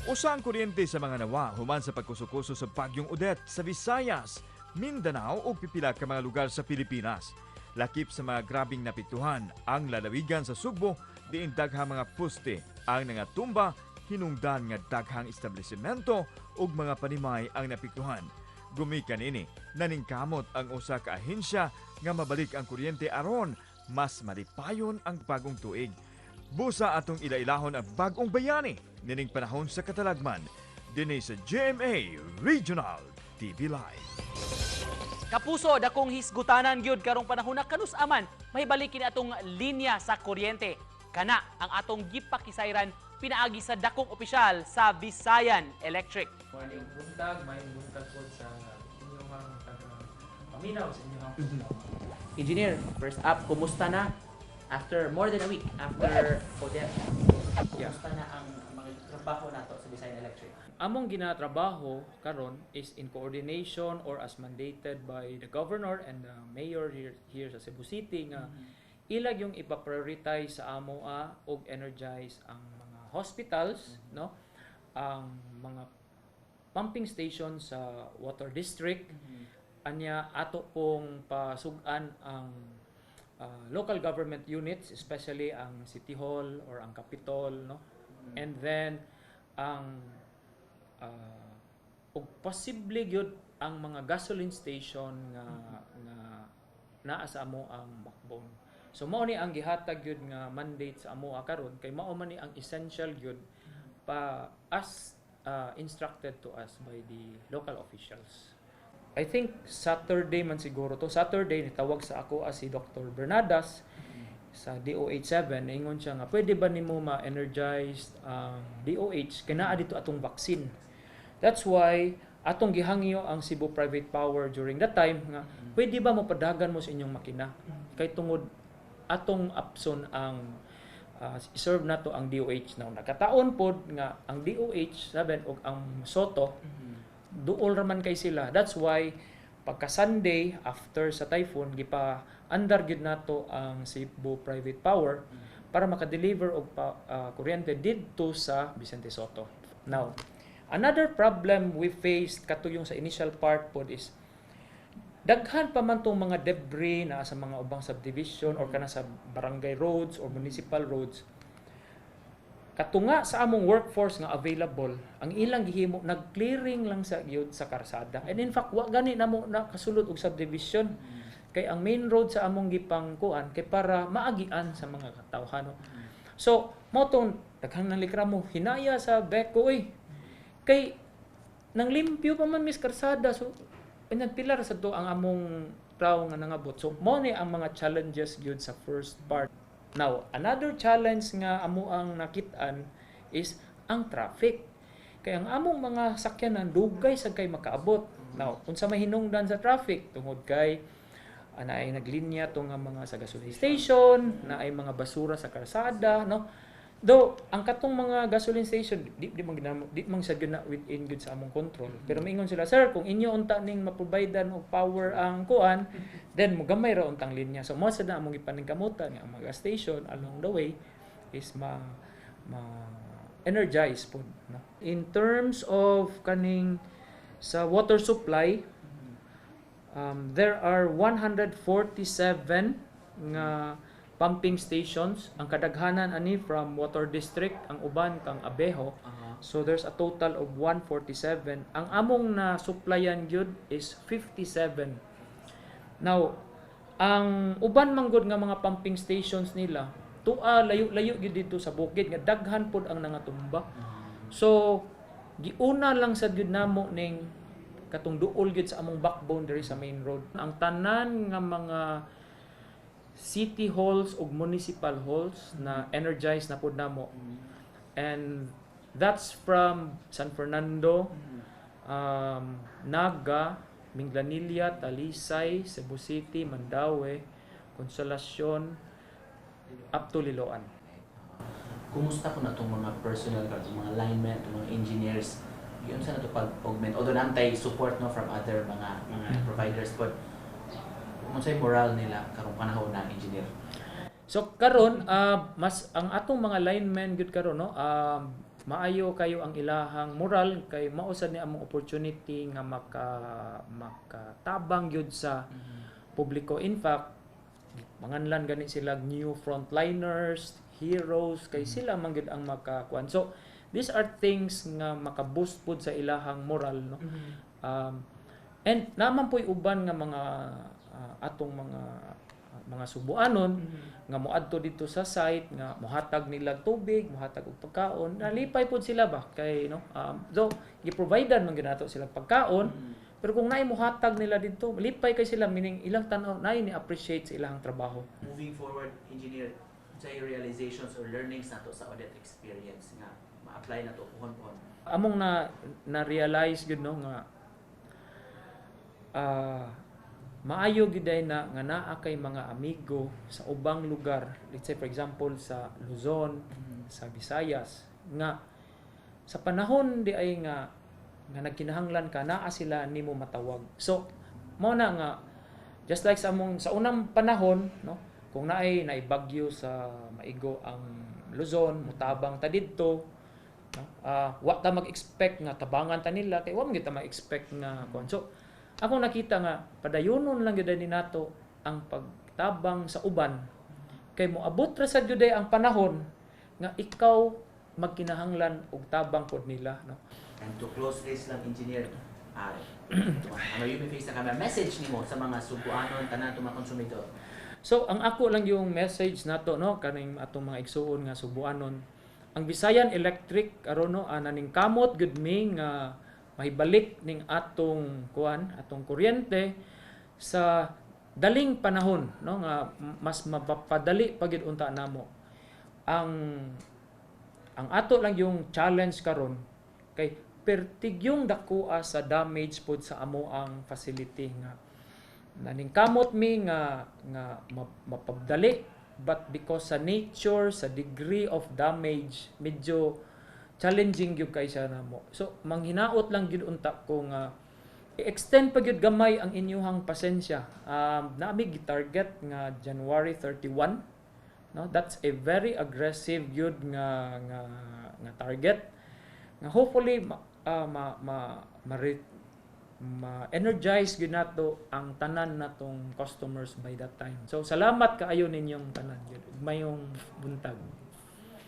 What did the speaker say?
Usa ang kuryente sa mga nawa human sa pagkusukuso sa Bagyong Odette sa Visayas, Mindanao ug pipila ka mga lugar sa Pilipinas. Lakip sa mga grabing napiktuhan ang lalawigan sa Sugbo diin daghang mga poste ang nangatumba, hinungdan nga daghang establishmento ug mga panimay ang napiktuhan. Gumikan ini naningkamot ang usa ka ahensya nga mabalik ang kuryente aron mas malipayon ang bagong tuig. Busa atong ilailahon ang bagong bayani nining panahon sa katalagman dinhi sa GMA Regional TV Live. Kapuso, dakong hisgutanan gyud karong panahon na kanus aman mahibalik kini atong linya sa kuryente. Kana ang atong gipakisayran pinaagi sa dakong opisyal sa Visayan Electric. Morning buntag, may buntag po sa inyong paminaw sa inyong Engineer, first up, kumusta na? After more than a week after Odette, kumusta na ang mga trabaho nato sa Visayan Electric? Among ginatrabaho karon is in coordination or as mandated by the governor and the mayor here sa Cebu City nga ilag yung ipa-prioritize sa amo og energize ang mga hospitals, no? Ang mga pumping station sa water district. Anya ato pong pasugan ang local government units, especially ang City Hall or ang Capitol, no? And then ang ug posible gyud ang mga gasoline station nga naa sa amo ang backbone. So mao ni ang gihatag gyud nga mandate sa amo karon kay mao man ni ang essential gyud pa as instructed to us by the local officials. I think Saturday man siguro to. Saturday nitawag sa ako si Dr. Bernadas sa DOH7. Ingon siya nga pwede ba nimo ma-energize ang DOH kay naa dito atong vaccine. That's why atong gihangyo ang Cebu Private Power during that time nga pwede ba mo padagan mo sa inyong makina kay tungod atong apson ang serve nato ang DOH now. Nakataon pod nga ang DOH 7 ug ang Soto duol raman kay sila. That's why pagka Sunday after sa typhoon gipa-andar gid nato ang Cebu Private Power para maka-deliver og kuryente didto sa Vicente Soto. Now, another problem we faced katuyong sa initial part pod is daghan pa man tong mga debris na sa mga ubang subdivision or kana sa barangay roads or municipal roads. Katunga sa among workforce nga available, ang ilang gihimo nag-clearing lang sa gyud sa karsada. And in fact, wa gani namo nakasulod og subdivision. Kay ang main road sa among gipang kuan kay para maagian sa mga katawhan. No? So, mo tong daghang nalikramo hinaya sa beko kay nang limpyo pa man mis karsada. So, pilar sa to ang among tao nga nangabot. So, mo ni ang mga challenges gyud sa first part. Now, another challenge nga amo ang nakitaan is ang traffic. Kaya ang among mga sakyanan dugay sa kay makaabot. Now, unsa may hinungdan sa traffic tungod kay naay naglinya to nga mga sa gasoline station, naay mga basura sa kalsada, no? Though ang katong mga gasoline station di man sa gyud na within gyud sa among control. Pero moingon sila, sir, kung inyo unta ning maprovidean og power ang kuan, then mogamay ra untang linya. So mo sa na among ipaningkamutan nga ang mga gas station along the way is energize pod, no? In terms of kaning sa water supply, there are 147 nga pumping stations. Ang kadaghanan ani from water district, ang uban kang Abejo. So there's a total of 147. Ang among na supplyan gyud is 57. Now, ang uban manggod nga mga pumping stations nila layo-layo gyud dito sa bukid nga daghan pod ang nangatumba. So giuna lang sad gyud namo ning katong duol gyud sa among backbone diri sa main road. Ang tanan nga mga city halls ug municipal halls na energized na pod namo. And that's from San Fernando, Naga, Minglanilla, Talisay, Cebu City, Mandaue, Consolacion, up to Liloan. Kumusta po na itong mga personnel, mga linemen, mga engineers? Yun sa na ito pag-augment? Although naantay support no, from other mga providers, but kung sa'yo moral nila karong panahon na engineer? So karon mas ang atong mga linemen gyud karon no maayo kayo ang ilahang moral kay mausad ni among opportunity nga makatabang gyud sa publiko. In fact, manganlan gani sila new frontliners, heroes, kay sila man gyud ang makakuan. So these are things nga makaboost pud sa ilahang moral, no. And naman po'y uban nga mga atong mga subuanon nga moadto dito sa site nga mohatag nila tubig, mohatag og pagkaon, nalipay pud sila ba kay no. So gi-providean man ginato sila pagkaon, pero kung naay mohatag nila dito, lipay kay sila, meaning ilang tan-aw naay ni appreciate sa ilang trabaho. Moving forward, engineer, sa realizations or learnings nato sa audit experience nga ma-apply nato puhon-puhon. Among na-realize gud no nga maayo giday na nga naa kay mga amigo sa ubang lugar, let's say for example sa Luzon, sa Visayas, nga sa panahon di ay nga nagkinahanglan ka, naa sila nimo matawag. So mao na nga just like sa unang panahon, no, kung naay naibagyo sa maigo ang Luzon, mutabang ta didto, no, wa ta mag-expect nga tabangan ta nila kay wa man kita ma-expect nga kuan. So ako nakita nga padayonon lang gyud ni nato ang pagtabang sa uban kay moabot ra sad gyud ang panahon nga ikaw magkinahanglan og tabang pod nila, no. And to close this lang, engineer, ano yung face na camera, message nimo sa mga subuanon, tanan itong mga konsumidor? So ang ako lang yung message nato, no, kaning atong mga igsuon nga subuanon, ang Visayan Electric aron no ananing kamot gud mi nga mahibalik ning atong atong kuryente sa daling panahon, no, nga mas mapapadali pa gid unta namo. Ang ato lang yung challenge karon kay pertigyong dakua sa damage pod sa amo ang facility nga naning kamot mi nga mapabdali, but because sa nature, sa degree of damage, medyo challenging gyud kay siya namo. So manghinaot lang gyud unta ko nga i-extend pa gyud gamay ang inyuhang pasensya. Naami gi-target nga January 31, no. That's a very aggressive gyud nga target. Nga hopefully ma-energize gyud nato ang tanan natong customers by that time. So salamat kaayo ninyong tanan gyud. Mayong buntag.